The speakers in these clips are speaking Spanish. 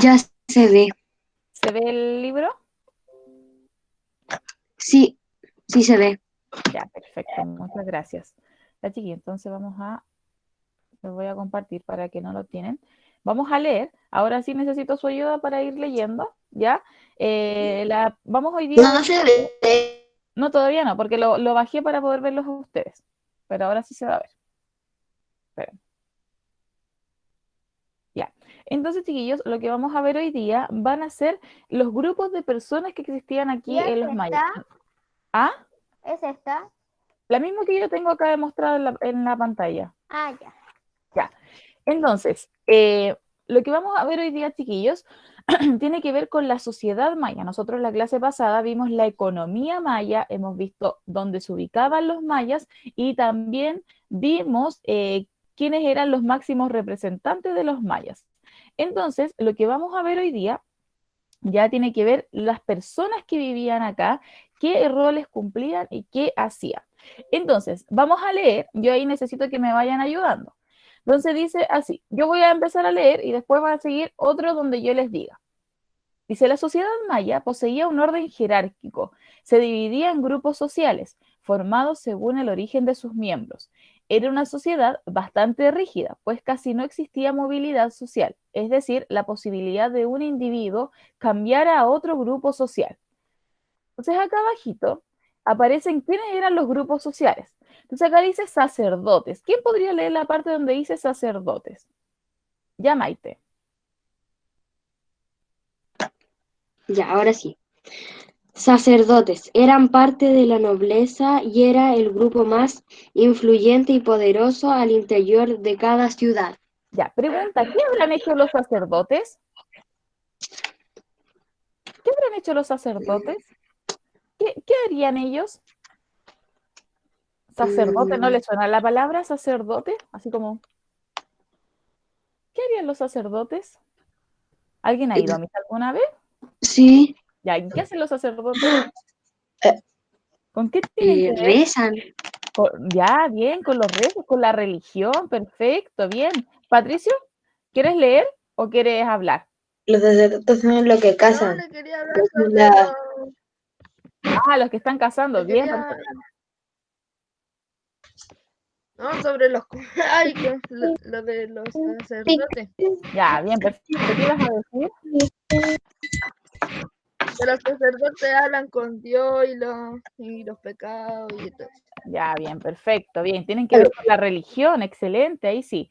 Ya se ve. ¿Se ve el libro? Sí, sí se ve. Ya, perfecto, muchas gracias. Ya, chiquillos, entonces les voy a compartir para que no lo tienen. Vamos a leer. Ahora sí necesito su ayuda para ir leyendo, ¿ya? Vamos hoy día a No ver. se ve. No, todavía no, porque lo bajé para poder verlos a ustedes. Pero ahora sí se va a ver. Esperen. Ya. Entonces, chiquillos, lo que vamos a ver hoy día van a ser los grupos de personas que existían ¿Y aquí es en los mayas. esta? ¿Ah? ¿Es esta? La misma que yo tengo acá demostrada en la pantalla. Ah, ya. Ya. Entonces, lo que vamos a ver hoy día, chiquillos, tiene que ver con la sociedad maya. Nosotros en la clase pasada vimos la economía maya, hemos visto dónde se ubicaban los mayas y también vimos quiénes eran los máximos representantes de los mayas. Entonces, lo que vamos a ver hoy día ya tiene que ver las personas que vivían acá, qué roles cumplían y qué hacían. Entonces, vamos a leer, yo ahí necesito que me vayan ayudando. Entonces dice así, yo voy a empezar a leer y después va a seguir otro donde yo les diga. Dice, la sociedad maya poseía un orden jerárquico, se dividía en grupos sociales, formados según el origen de sus miembros. Era una sociedad bastante rígida, pues casi no existía movilidad social, es decir, la posibilidad de un individuo cambiar a otro grupo social. Entonces acá abajito aparecen quiénes eran los grupos sociales. Entonces acá dice sacerdotes. ¿Quién podría leer la parte donde dice sacerdotes? Ya, Maite. Ya, ahora sí. Sacerdotes eran parte de la nobleza y era el grupo más influyente y poderoso al interior de cada ciudad. Ya, pregunta, ¿qué habrán hecho los sacerdotes? ¿Qué habrán hecho los sacerdotes? ¿Qué harían ellos? ¿Sacerdote? ¿No Mm, les suena la palabra sacerdote? Así como, ¿qué harían los sacerdotes? ¿Alguien ha ido a misa alguna vez? sí, Ya, ¿y qué hacen los sacerdotes? eh, ¿Con qué tienen que ver? rezan. Ya, bien, con los rezos, con la religión, perfecto, bien. Patricio, ¿quieres leer o quieres hablar? Los sacerdotes son los que No, casan. le quería hablar sobre La- Ah, los que están casando, Le bien, quería... perfecto. No, sobre los... Ay, lo de los sacerdotes. Ya, bien, perfecto. ¿Qué ibas a decir? Que los sacerdotes hablan con Dios y los pecados y todo. Ya, bien, perfecto, bien. Tienen que ver con la religión, excelente, ahí sí.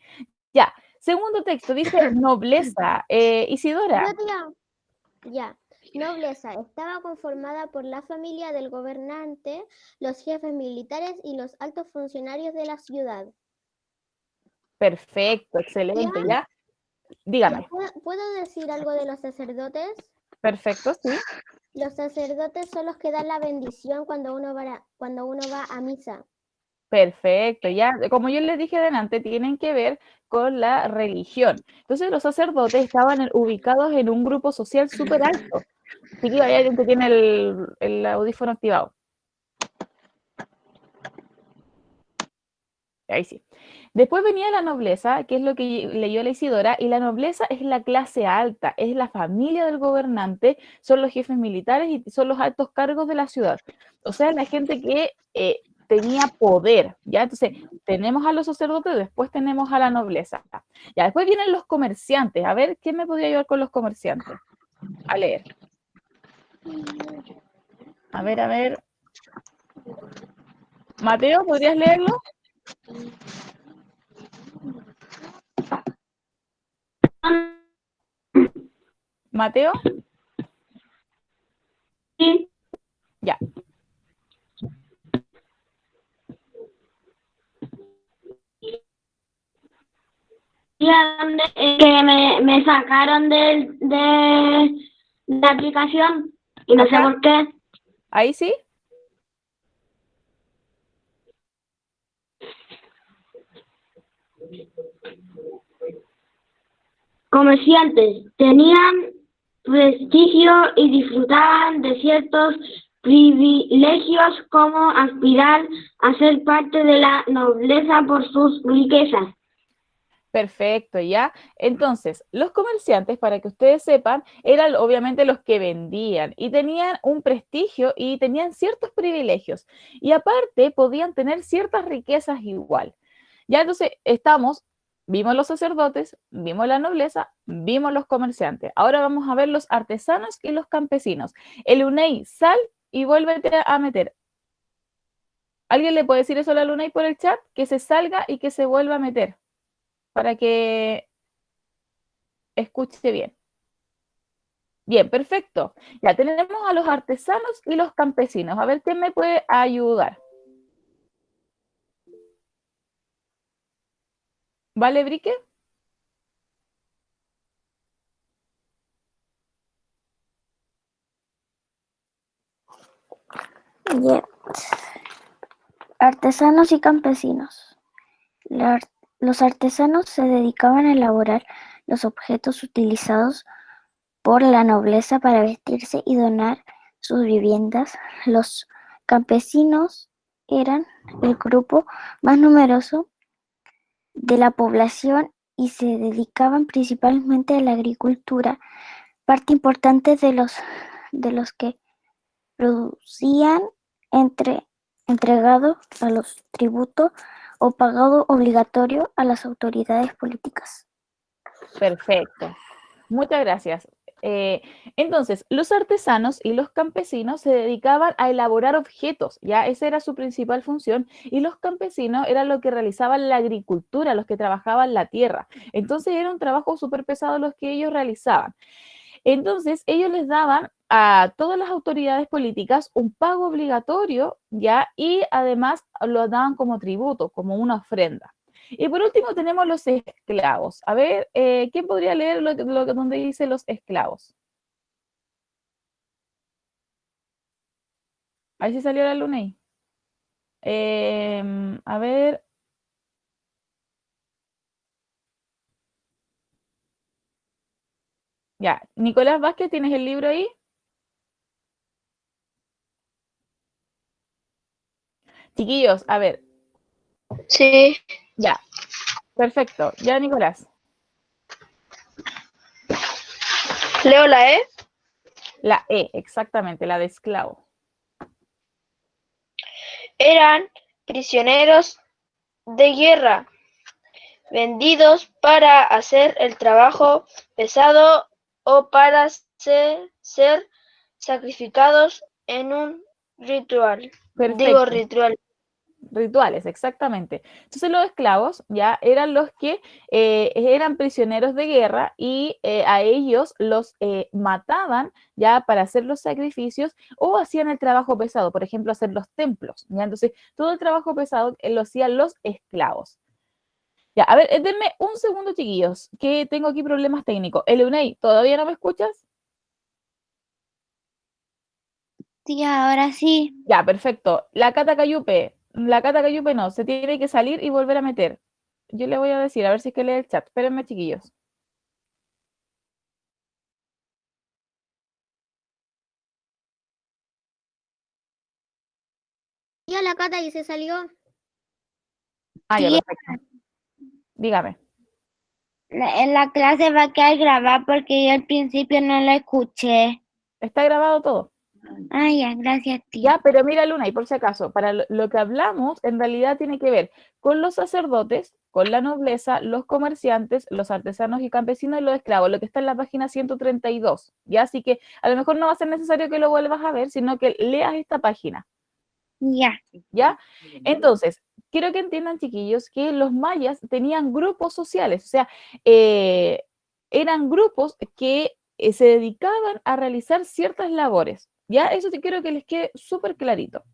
Ya, segundo texto dice nobleza. Isidora, Tía, ya. Nobleza estaba conformada por la familia del gobernante, los jefes militares y los altos funcionarios de la ciudad. perfecto, Tía, excelente, ya. Dígame, ¿puedo decir algo de los sacerdotes? perfecto, sí. Los sacerdotes son los que dan la bendición cuando uno va a misa. Perfecto, ya, como yo les dije delante, tienen que ver con la religión. Entonces los sacerdotes estaban ubicados en un grupo social súper alto. Así que hay alguien que tiene el audífono activado. Ahí sí. Después venía la nobleza, que es lo que leyó la Isidora, y la nobleza es la clase alta, es la familia del gobernante, son los jefes militares y son los altos cargos de la ciudad. O sea, la gente que tenía poder, ¿ya? Entonces, tenemos a los sacerdotes, después tenemos a la nobleza. Ya, después vienen los comerciantes. A ver, ¿quién me podría ayudar con los comerciantes? A leer. A ver, a ver. Mateo, ¿podrías leerlo? Mateo, Sí, ya. que me sacaron de la aplicación y no sé Acá, por qué. ahí sí. Comerciantes tenían prestigio y disfrutaban de ciertos privilegios como aspirar a ser parte de la nobleza por sus riquezas. Perfecto, ¿ya? Entonces, los comerciantes, para que ustedes sepan, eran obviamente los que vendían y tenían un prestigio y tenían ciertos privilegios. Y aparte, podían tener ciertas riquezas igual. Ya entonces, vimos los sacerdotes, vimos la nobleza, vimos los comerciantes. Ahora vamos a ver los artesanos y los campesinos. El UNEI, sal y vuélvete a meter. ¿Alguien le puede decir eso a la Lunay por el chat? Que se salga y que se vuelva a meter para que escuche bien. Bien, perfecto. Ya tenemos a los artesanos y los campesinos. A ver quién me puede ayudar. ¿Vale, Brique? Yeah. Artesanos y campesinos. Los artesanos se dedicaban a elaborar los objetos utilizados por la nobleza para vestirse y donar sus viviendas. Los campesinos eran el grupo más numeroso de la población y se dedicaban principalmente a la agricultura, parte importante de los que producían entregado a los tributos o pagado obligatorio a las autoridades políticas. Perfecto. Muchas gracias. Entonces, los artesanos y los campesinos se dedicaban a elaborar objetos, ya esa era su principal función, y los campesinos eran los que realizaban la agricultura, los que trabajaban la tierra. Entonces era un trabajo súper pesado los que ellos realizaban. Entonces, ellos les daban a todas las autoridades políticas un pago obligatorio, ¿ya? Y además lo daban como tributo, como una ofrenda. Y por último tenemos los esclavos. A ver, ¿quién podría leer donde dice los esclavos? Ahí sí salió la luna ahí. A ver. Ya, Nicolás Vázquez, ¿tienes el libro ahí? Chiquillos, a ver. Sí. Ya, perfecto. Ya, Nicolás. Leo la E. La E, exactamente, la de esclavo. Eran prisioneros de guerra, vendidos para hacer el trabajo pesado o para ser sacrificados en un ritual. Digo Perfecto. ritual. Rituales, exactamente. Entonces los esclavos ya eran los que eran prisioneros de guerra y a ellos los mataban ya para hacer los sacrificios o hacían el trabajo pesado, por ejemplo, hacer los templos. ¿ya? Entonces todo el trabajo pesado lo hacían los esclavos. Ya, a ver, denme un segundo, chiquillos, que tengo aquí problemas técnicos. Eleunay, ¿todavía no me escuchas? Sí, ahora sí. Ya, perfecto. La Cata Cayupe no, se tiene que salir y volver a meter. Yo le voy a decir, a ver si es que lee el chat. Espérenme, chiquillos. Ya la Cata y se salió. Ah, ya, Sí, perfecto. Dígame. en la clase va a quedar grabada porque yo al principio no la escuché. Está grabado todo. Ah, ya, gracias, tía. Ya, pero mira, Luna, y por si acaso, para lo que hablamos, en realidad tiene que ver con los sacerdotes, con la nobleza, los comerciantes, los artesanos y campesinos y los esclavos, lo que está en la página 132. Ya, así que a lo mejor no va a ser necesario que lo vuelvas a ver, sino que leas esta página. Ya. ¿Ya? Entonces, quiero que entiendan, chiquillos, que los mayas tenían grupos sociales, o sea, eran grupos que se dedicaban a realizar ciertas labores, ¿ya? Eso te quiero que les quede súper clarito.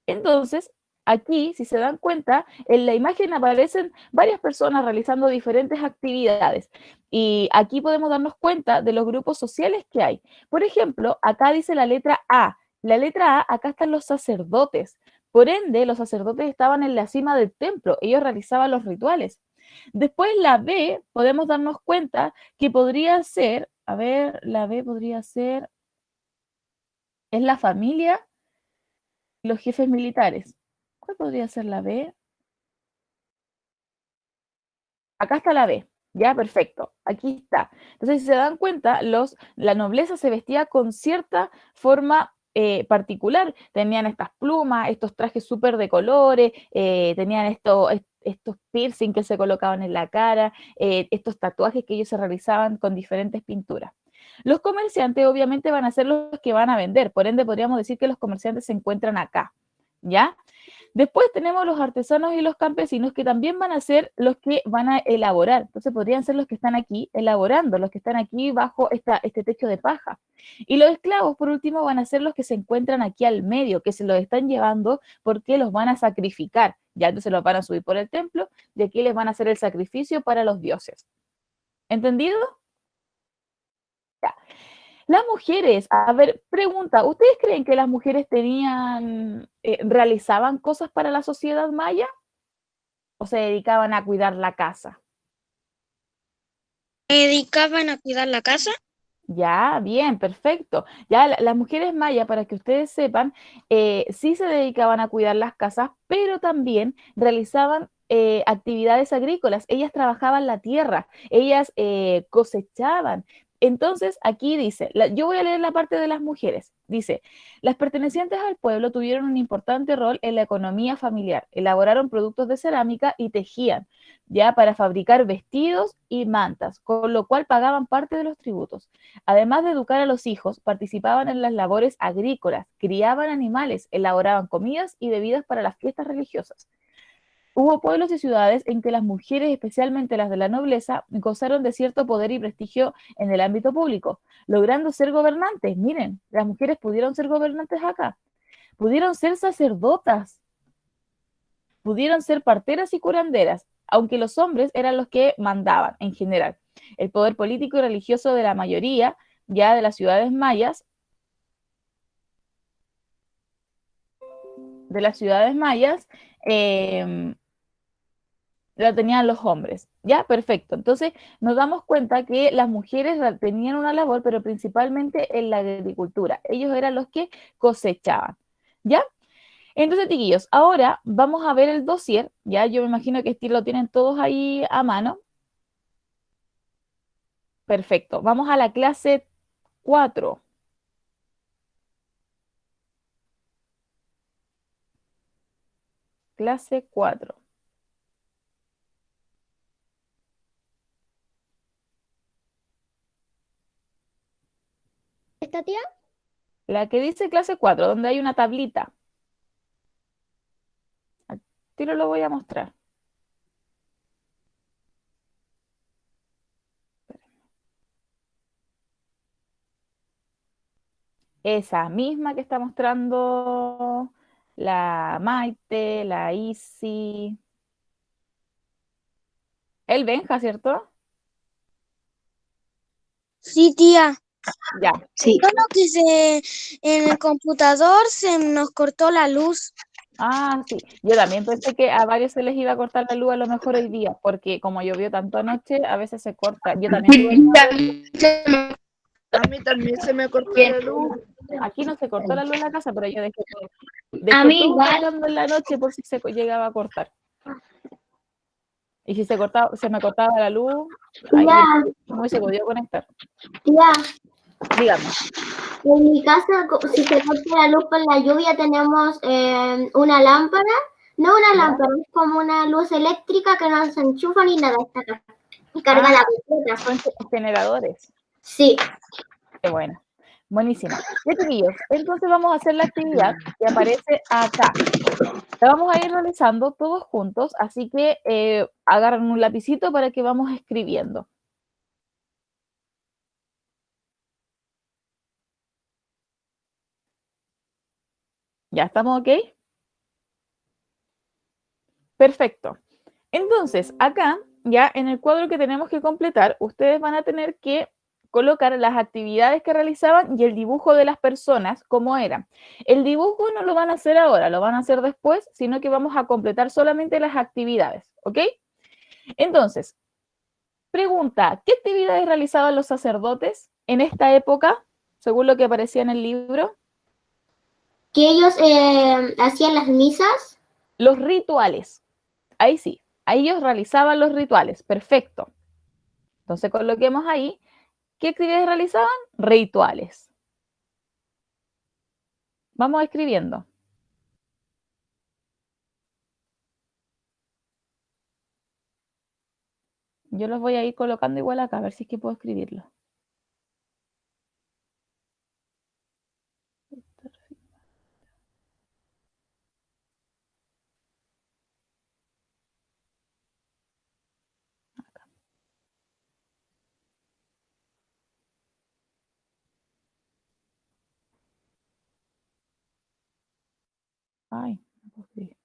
Entonces, aquí, si se dan cuenta, en la imagen aparecen varias personas realizando diferentes actividades y aquí podemos darnos cuenta de los grupos sociales que hay. Por ejemplo, acá dice la letra A. La letra A, acá están los sacerdotes. Por ende, los sacerdotes estaban en la cima del templo, ellos realizaban los rituales. Después la B, podemos darnos cuenta que podría ser, a ver, la B podría ser, es la familia, los jefes militares. ¿Cuál podría ser la B? Acá está la B, ya, perfecto, aquí está. Entonces, si se dan cuenta, la nobleza se vestía con cierta forma particular. Tenían estas plumas, estos trajes súper de colores, tenían estos piercing que se colocaban en la cara, estos tatuajes que ellos se realizaban con diferentes pinturas. Los comerciantes obviamente van a ser los que van a vender, por ende podríamos decir que los comerciantes se encuentran acá, ¿ya? Después tenemos los artesanos y los campesinos que también van a ser los que van a elaborar. Entonces podrían ser los que están aquí elaborando, los que están aquí bajo este techo de paja. Y los esclavos, por último, van a ser los que se encuentran aquí al medio, que se los están llevando porque los van a sacrificar. Ya entonces los van a subir por el templo y aquí les van a hacer el sacrificio para los dioses. ¿Entendido? Ya. Las mujeres, a ver, pregunta, ¿ustedes creen que las mujeres realizaban cosas para la sociedad maya? ¿O se dedicaban a cuidar la casa? ¿Se dedicaban a cuidar la casa? Ya, bien, perfecto. Ya las mujeres mayas, para que ustedes sepan, sí se dedicaban a cuidar las casas, pero también realizaban actividades agrícolas. Ellas trabajaban la tierra, ellas cosechaban. Entonces, aquí dice, yo voy a leer la parte de las mujeres. Dice, las pertenecientes al pueblo tuvieron un importante rol en la economía familiar, elaboraron productos de cerámica y tejían, ya para fabricar vestidos y mantas, con lo cual pagaban parte de los tributos. Además de educar a los hijos, participaban en las labores agrícolas, criaban animales, elaboraban comidas y bebidas para las fiestas religiosas. Hubo pueblos y ciudades en que las mujeres, especialmente las de la nobleza, gozaron de cierto poder y prestigio en el ámbito público, logrando ser gobernantes. Miren, las mujeres pudieron ser gobernantes acá, pudieron ser sacerdotas, pudieron ser parteras y curanderas, aunque los hombres eran los que mandaban en general. El poder político y religioso de la mayoría, ya de las ciudades mayas, lo tenían los hombres. Ya, perfecto. Entonces nos damos cuenta que las mujeres tenían una labor, pero principalmente en la agricultura. Ellos eran los que cosechaban. ¿Ya? Entonces, chiquillos, ahora vamos a ver el dossier. Ya, yo me imagino que lo tienen todos ahí a mano. Perfecto. Vamos a la clase 4. Clase 4. ¿Esta tía? La que dice clase 4, donde hay una tablita. A tiro lo voy a mostrar. Esa misma que está mostrando la Maite, la Isi, el Benja, ¿cierto? Sí, tía. Ya. Sí. Solo que en el computador se nos cortó la luz. Ah, sí. Yo también pensé que a varios se les iba a cortar la luz a lo mejor hoy día, porque como llovió tanto anoche, a veces se corta. Yo también tuve A mí también se me cortó la luz. aquí no se cortó la luz en la casa, pero yo A dejé mí todo igual. cargando en la noche por si se llegaba a cortar. Y si se me cortaba la luz, ahí no hubiese podido conectar. Tía, Dígame. en mi casa, si se corta la luz por la lluvia, tenemos una lámpara. No una ¿Ya? lámpara, es como una luz eléctrica que no se enchufa ni nada. Está acá. Y carga la completa. Son generadores. Sí. Qué bueno. Buenísima. Ya, chiquillos, entonces vamos a hacer la actividad que aparece acá. La vamos a ir realizando todos juntos, así que agarran un lapicito para que vamos escribiendo. ¿Ya estamos ok? Perfecto. Entonces, acá, ya en el cuadro que tenemos que completar, ustedes van a tener que colocar las actividades que realizaban y el dibujo de las personas, cómo eran. El dibujo no lo van a hacer ahora, lo van a hacer después, sino que vamos a completar solamente las actividades, ¿ok? Entonces, pregunta, ¿qué actividades realizaban los sacerdotes en esta época, según lo que aparecía en el libro? Que ellos hacían las misas. Los rituales, ahí sí. a ellos realizaban los rituales, perfecto. Entonces coloquemos ahí, ¿qué actividades realizaban? Rituales. Vamos escribiendo. Yo los voy a ir colocando igual acá, a ver si es que puedo escribirlo. Ay, no puedo escribir.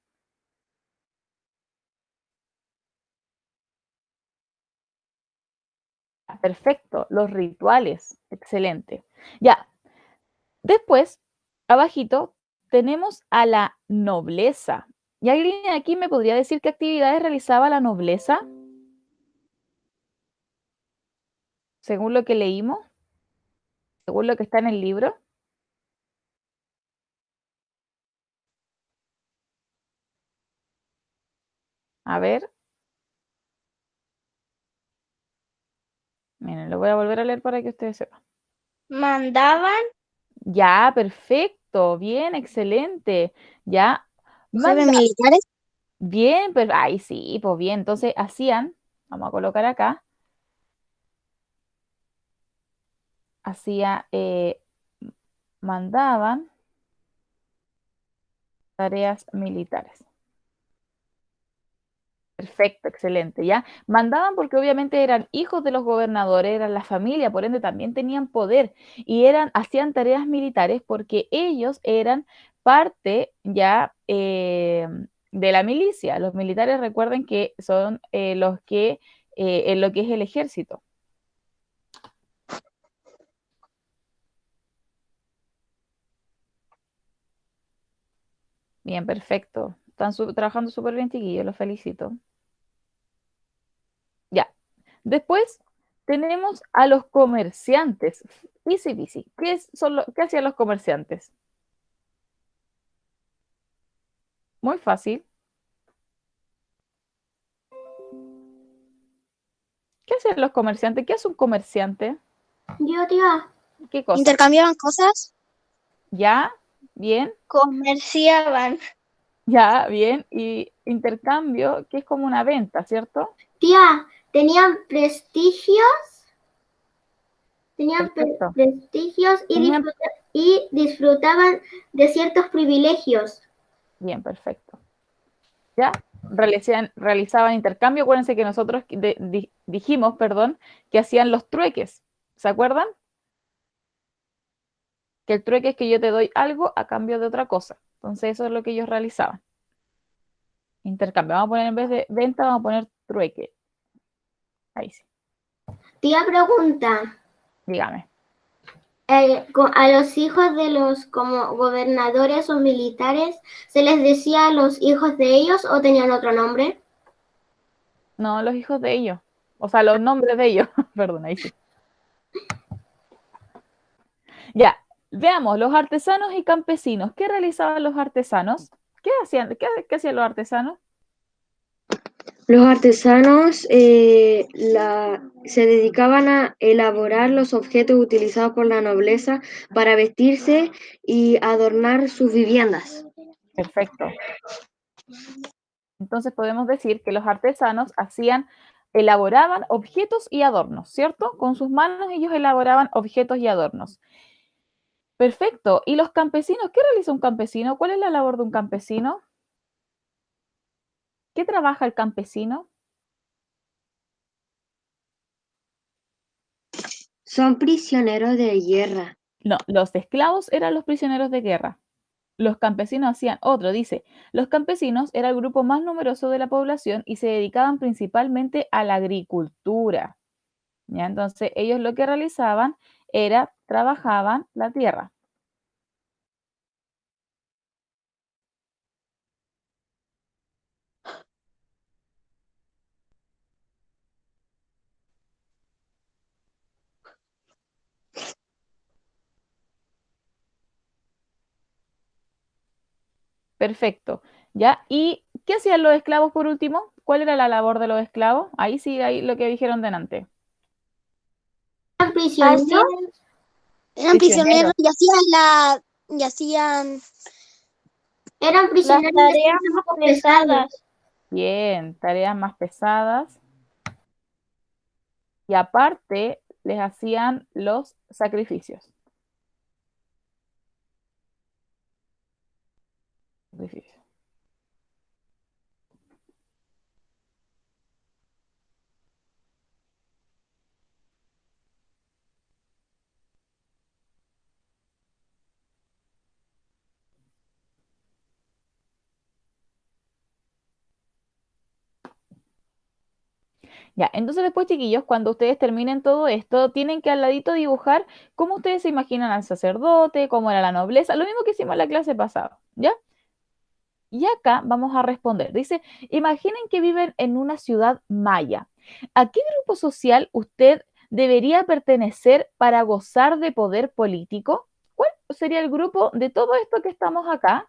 Perfecto, los rituales, excelente. Ya, después, abajito, tenemos a la nobleza. ¿Y alguien aquí me podría decir qué actividades realizaba la nobleza? Según lo que leímos, según lo que está en el libro. A ver, miren, lo voy a volver a leer para que ustedes sepan. Mandaban, Ya, perfecto, bien, excelente. Ya, jefes militares, bien, pero, ay, sí, pues bien, entonces hacían, vamos a colocar acá, hacía, mandaban tareas militares. Perfecto, excelente, ¿ya? Mandaban porque obviamente eran hijos de los gobernadores, eran la familia, por ende también tenían poder y hacían tareas militares porque ellos eran parte ya de la milicia. Los militares recuerden que son los que, en lo que es el ejército. Bien, perfecto. Están trabajando súper bien, chiquillos, los felicito. Ya. Después tenemos a los comerciantes. Easy peasy. ¿Qué hacían los comerciantes? Muy fácil. ¿Qué hacían los comerciantes? ¿Qué hace un comerciante? yo, tía, ¿Qué cosa? intercambiaban cosas, ¿Ya? ¿Bien? comerciaban. ¿Ya? ¿Bien? Y intercambio, que es como una venta, ¿cierto? Tía, tenían prestigios, Perfecto. prestigios Tenían- y disfrutaban de ciertos privilegios. Bien, perfecto. ¿Ya? Realizaban intercambio. Acuérdense que nosotros dijimos, perdón, que hacían los trueques. ¿Se acuerdan? Que el trueque es que yo te doy algo a cambio de otra cosa. Entonces eso es lo que ellos realizaban. Intercambio. Vamos a poner en vez de venta, vamos a poner trueque. Ahí sí. Tía pregunta, Dígame. a los hijos de los como gobernadores o militares, ¿se les decía los hijos de ellos o tenían otro nombre? No, los hijos de ellos. O sea, los nombres de ellos. Perdón, ahí sí. Ya. Veamos, los artesanos y campesinos. ¿Qué realizaban los artesanos? ¿Qué hacían? ¿Qué hacían los artesanos? Los artesanos se dedicaban a elaborar los objetos utilizados por la nobleza para vestirse y adornar sus viviendas. Perfecto. Entonces podemos decir que los artesanos elaboraban objetos y adornos, ¿cierto? Con sus manos ellos elaboraban objetos y adornos. Perfecto. ¿Y los campesinos? ¿Qué realiza un campesino? ¿Cuál es la labor de un campesino? ¿Qué trabaja el campesino? Son prisioneros de guerra. No, los esclavos eran los prisioneros de guerra. Los campesinos hacían otro, dice, los campesinos era el grupo más numeroso de la población y se dedicaban principalmente a la agricultura. ¿Ya? Entonces, ellos lo que realizaban era trabajaban la tierra. Perfecto. ¿Ya? ¿Y qué hacían los esclavos por último? ¿Cuál era la labor de los esclavos? Ahí sí, ahí lo que dijeron delante. ¿Eran prisioneros? Eran Prisioneros. prisioneros y hacían Eran las prisioneros y tareas hacían más trabajos pesados. pesadas. Bien, tareas más pesadas. Y aparte les hacían los sacrificios. Sacrificios. Ya, entonces después, chiquillos, cuando ustedes terminen todo esto, tienen que al ladito dibujar cómo ustedes se imaginan al sacerdote, cómo era la nobleza, lo mismo que hicimos en la clase pasada, ¿ya? Y acá vamos a responder. Dice, imaginen que viven en una ciudad maya. ¿A qué grupo social usted debería pertenecer para gozar de poder político? ¿Cuál sería el grupo de todo esto que estamos acá,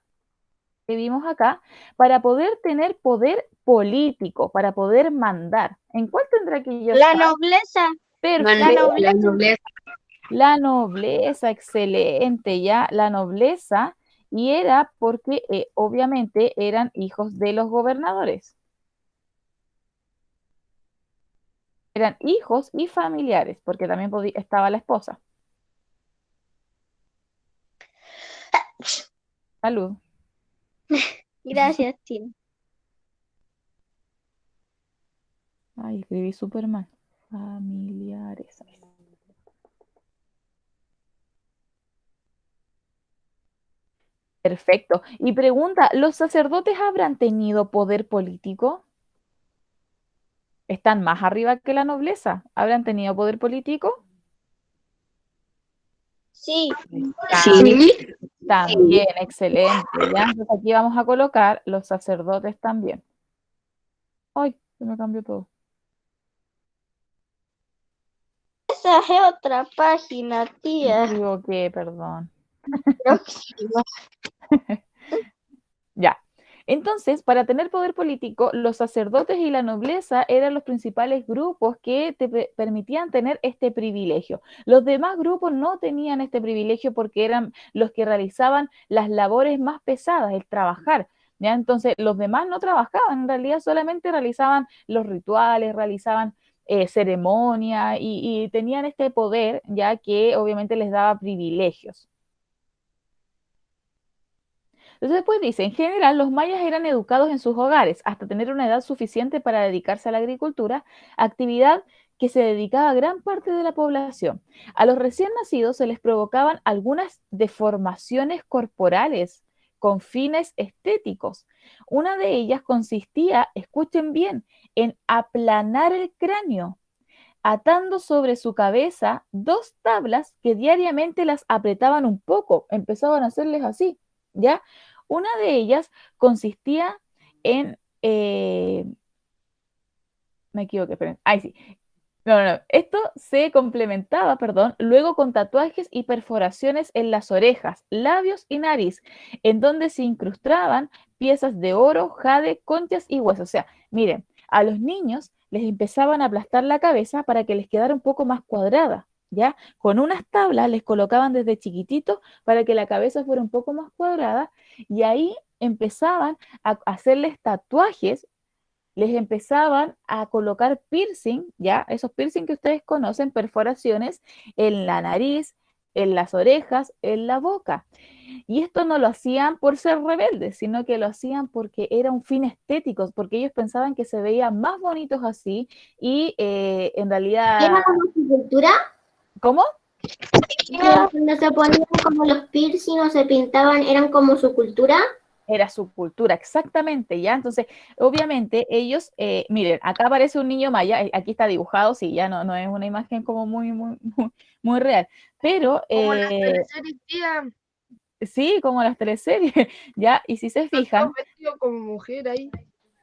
que vimos acá, para poder tener poder político, para poder mandar? ¿En cuál tendrá que yo La estar? nobleza. Perfecto. La nobleza. La nobleza, excelente, ya, la nobleza, y era porque obviamente eran hijos de los gobernadores. Eran hijos y familiares, porque también estaba la esposa. Salud. Gracias, Tim. Ay, escribí súper mal. Familiares. Perfecto. Y pregunta, ¿los sacerdotes habrán tenido poder político? ¿Están más arriba que la nobleza? ¿Habrán tenido poder político? Sí. Sí. También, excelente. Ya, entonces aquí vamos a colocar los sacerdotes también. Ay, se me cambió todo. Esa es otra página, Me tía. equivoqué, perdón. Próxima. Ya. Entonces, para tener poder político, los sacerdotes y la nobleza eran los principales grupos que te permitían tener este privilegio. Los demás grupos no tenían este privilegio porque eran los que realizaban las labores más pesadas, el trabajar. ¿Ya? Entonces, los demás no trabajaban, en realidad solamente realizaban los rituales, realizaban ceremonias y tenían este poder, ya que obviamente les daba privilegios. Entonces después dice, en general los mayas eran educados en sus hogares hasta tener una edad suficiente para dedicarse a la agricultura, actividad que se dedicaba a gran parte de la población. A los recién nacidos se les provocaban algunas deformaciones corporales con fines estéticos. Una de ellas consistía, escuchen bien, en aplanar el cráneo, atando sobre su cabeza 2 tablas que diariamente las apretaban un poco, empezaban a hacerles así, ¿ya? Una de ellas consistía en, me equivoqué, esperen, ahí sí. No. Esto se complementaba, perdón, luego con tatuajes y perforaciones en las orejas, labios y nariz, en donde se incrustaban piezas de oro, jade, conchas y huesos. O sea, miren, a los niños les empezaban a aplastar la cabeza para que les quedara un poco más cuadrada, ¿ya? Con unas tablas les colocaban desde chiquititos para que la cabeza fuera un poco más cuadrada y ahí empezaban a hacerles tatuajes, les empezaban a colocar piercing, ¿ya? Esos piercing que ustedes conocen, perforaciones en la nariz, en las orejas, en la boca. Y esto no lo hacían por ser rebeldes, sino que lo hacían porque era un fin estético, porque ellos pensaban que se veían más bonitos así y en realidad... ¿Era como su cultura? ¿Cómo? Cuando se ponían como los piercing o se pintaban, ¿eran como su cultura? Era su cultura, exactamente, ¿ya? Entonces, obviamente, ellos, miren, acá aparece un niño maya, aquí está dibujado, sí, ya no es una imagen como muy real, pero Como las teleseries, tía. sí, como las teleseries, ¿ya? Y si se Están fijan, todos vestidos como mujer ahí.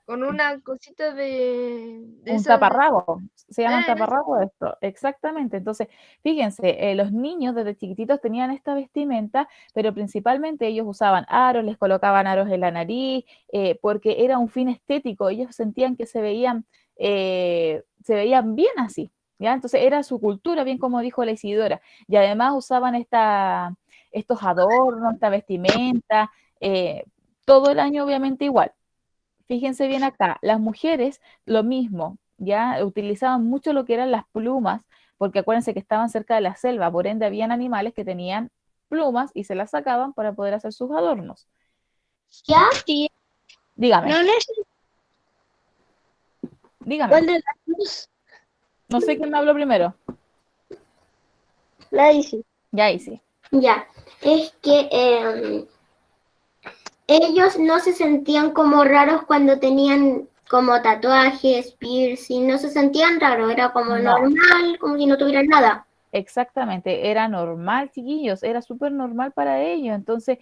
Con una cosita de Un esas de... taparrabo, se llaman eso. taparrabo esto, exactamente. Entonces, fíjense, los niños desde chiquititos tenían esta vestimenta, pero principalmente ellos usaban aros, les colocaban aros en la nariz, porque era un fin estético, ellos sentían que se veían bien así, ¿ya? Entonces era su cultura, bien como dijo la Isidora, y además usaban estos adornos, esta vestimenta, todo el año obviamente igual. Fíjense bien acá, las mujeres lo mismo, ya utilizaban mucho lo que eran las plumas, porque acuérdense que estaban cerca de la selva, por ende habían animales que tenían plumas y se las sacaban para poder hacer sus adornos. ¿Ya? Tía, Dígame, no necesito dígame, de la cruz. no sé quién me habló primero. La hice. Ya hice. Ya. Es que ellos no se sentían como raros cuando tenían como tatuajes, piercing, no se sentían raros, era como No. normal, como si no tuvieran nada. Exactamente, era normal, chiquillos, era súper normal para ellos. Entonces,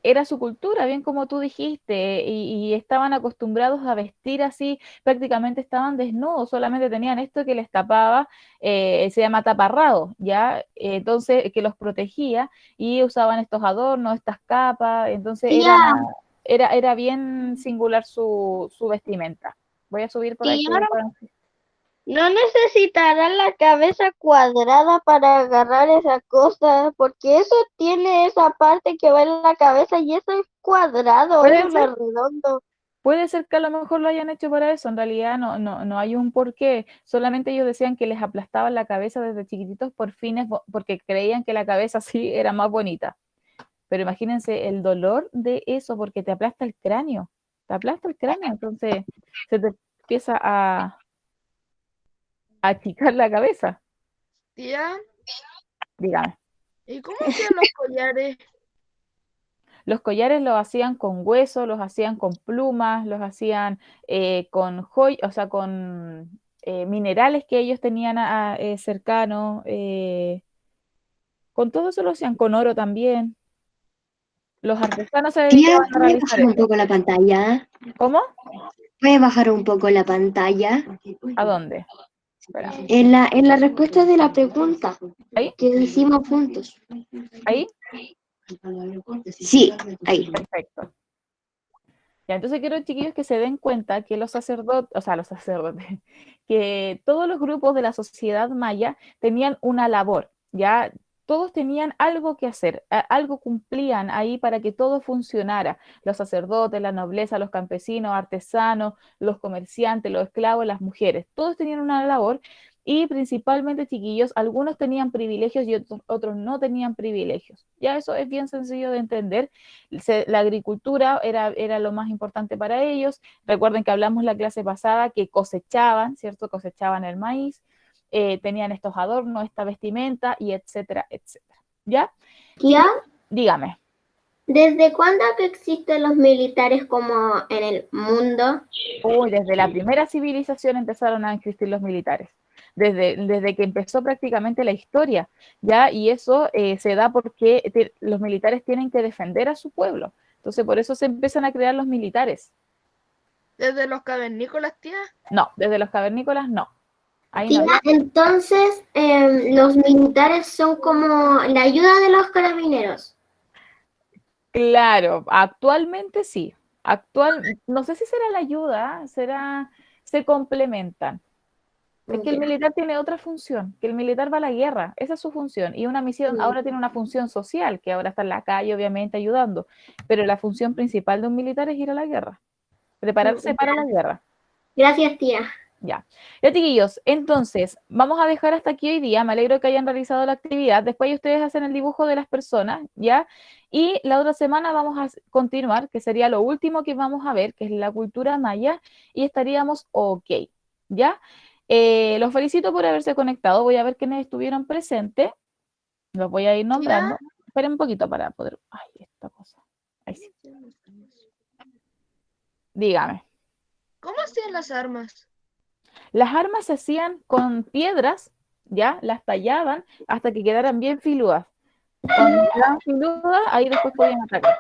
era su cultura, bien como tú dijiste, y estaban acostumbrados a vestir así, prácticamente estaban desnudos, solamente tenían esto que les tapaba, se llama taparrado, ¿ya? Entonces, que los protegía y usaban estos adornos, estas capas, entonces Tía, era bien singular su vestimenta. Voy a subir por ahí que Tía, puedan- no necesitará la cabeza cuadrada para agarrar esa cosa, porque eso tiene esa parte que va en la cabeza y eso es cuadrado, Puede eso no ser, es redondo. puede ser que a lo mejor lo hayan hecho para eso, en realidad no hay un porqué, solamente ellos decían que les aplastaban la cabeza desde chiquititos por fines, porque creían que la cabeza sí era más bonita. Pero imagínense el dolor de eso, porque te aplasta el cráneo, entonces se te empieza a achicar la cabeza, Tía, dígame. ¿y cómo hacían los collares? Los collares los hacían con hueso, los hacían con plumas, los hacían con joyas, o sea, con minerales que ellos tenían cercanos, con todo eso lo hacían, con oro también. Los artesanos se Tía, dedicaban a ¿puede realizar bajar un eso. poco la pantalla? ¿Cómo? ¿Puede bajar un poco la pantalla? ¿A dónde? Espera. En la respuesta de la pregunta ¿Ahí? que hicimos juntos. ¿Ahí? Sí, ahí. Perfecto. Ya, entonces quiero, chiquillos, que se den cuenta que los sacerdotes, o sea, los sacerdotes, que todos los grupos de la sociedad maya tenían una labor, ya todos tenían algo que hacer, algo cumplían ahí para que todo funcionara. Los sacerdotes, la nobleza, los campesinos, artesanos, los comerciantes, los esclavos, las mujeres, todos tenían una labor y principalmente, chiquillos, algunos tenían privilegios y otros no tenían privilegios. Ya eso es bien sencillo de entender. La agricultura era lo más importante para ellos. Recuerden que hablamos la clase pasada que cosechaban, ¿cierto? Cosechaban el maíz, tenían estos adornos, esta vestimenta y etcétera, etcétera. ¿Ya? ¿ya? Dígame. ¿Desde cuándo que existen los militares como en el mundo? Uy, desde la primera civilización empezaron a existir los militares. Desde que empezó prácticamente la historia, ¿ya? Y eso se da porque los militares tienen que defender a su pueblo. Entonces, por eso se empiezan a crear los militares. ¿Desde los cavernícolas, tía? No, desde los cavernícolas no. Ahí Tía, no había. entonces los militares son como la ayuda de los carabineros. Claro, actualmente sí. No sé si será la ayuda, se complementan. Es que el Ya. militar tiene otra función, que el militar va a la guerra, esa es su función, y una misión, ahora tiene una función social, que ahora está en la calle, obviamente, ayudando, pero la función principal de un militar es ir a la guerra, prepararse para la guerra. Gracias, tía. Ya, chiquillos, entonces, vamos a dejar hasta aquí hoy día, me alegro que hayan realizado la actividad, después ustedes hacen el dibujo de las personas, ¿ya? Y la otra semana vamos a continuar, que sería lo último que vamos a ver, que es la cultura maya, y estaríamos ok, ¿ya? Los felicito por haberse conectado, voy a ver quiénes estuvieron presentes, los voy a ir nombrando, esperen un poquito para poder, ay, esta cosa, ahí sí, dígame. ¿Cómo hacían las armas? Las armas se hacían con piedras, ¿ya? Las tallaban hasta que quedaran bien filudas. Cuando quedaban filudas, ahí después podían atacar.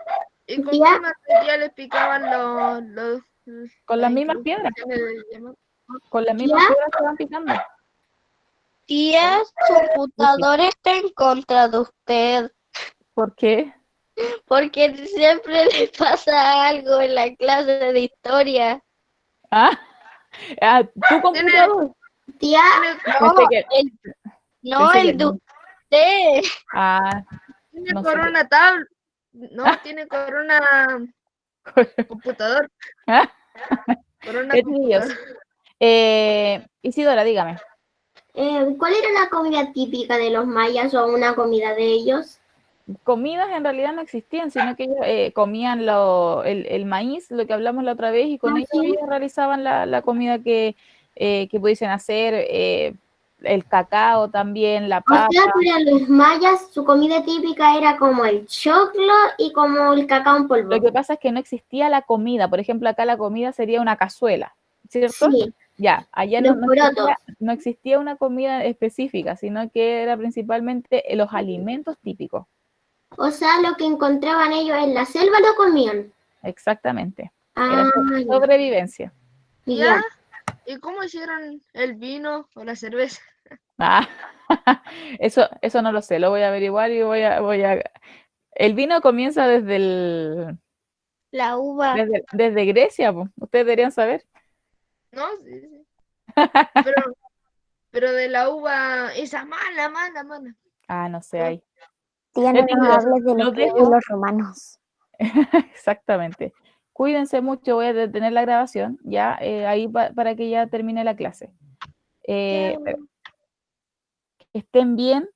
¿Y con Tía. qué material les picaban Con las mismas piedras. Con las mismas ¿Ya? piedras se van picando. Tía, su computador está en contra de usted, ¿Por qué? porque siempre le pasa algo en la clase de historia. Ah, tu computador. Tía, No, Pensé que, no pensé que el de no. usted. Ah, Tiene no sé qué. corona tablet. No, tiene corona computador. Ah, Corona chiquillos. computador. Isidora, dígame. ¿cuál era la comida típica de los mayas o una comida de ellos? Comidas en realidad no existían, sino que ellos comían el maíz, lo que hablamos la otra vez, y con ello Sí. ellos realizaban la comida que pudiesen hacer, el cacao también, la O papa. sea, para los mayas su comida típica era como el choclo y como el cacao en polvo. Lo que pasa es que no existía la comida. Por ejemplo, acá la comida sería una cazuela, ¿cierto? Sí, Ya, allá los porotos. no existía una comida específica, sino que era principalmente los alimentos típicos. O sea, lo que encontraban ellos en la selva lo comían. Exactamente. Ah, Era ya. sobrevivencia. ¿Ya? ¿Y cómo hicieron el vino o la cerveza? Ah, eso no lo sé, lo voy a averiguar y El vino comienza La uva. desde Grecia, po. Ustedes deberían saber. No, sí. Pero de la uva, esa mala. Ah, no sé, ahí. Tía, Ya, no nos chicos, hables de los los griegos y dejo. los romanos. Exactamente. Cuídense mucho, voy a detener la grabación, ya, ahí para que ya termine la clase. Chao. Que estén bien,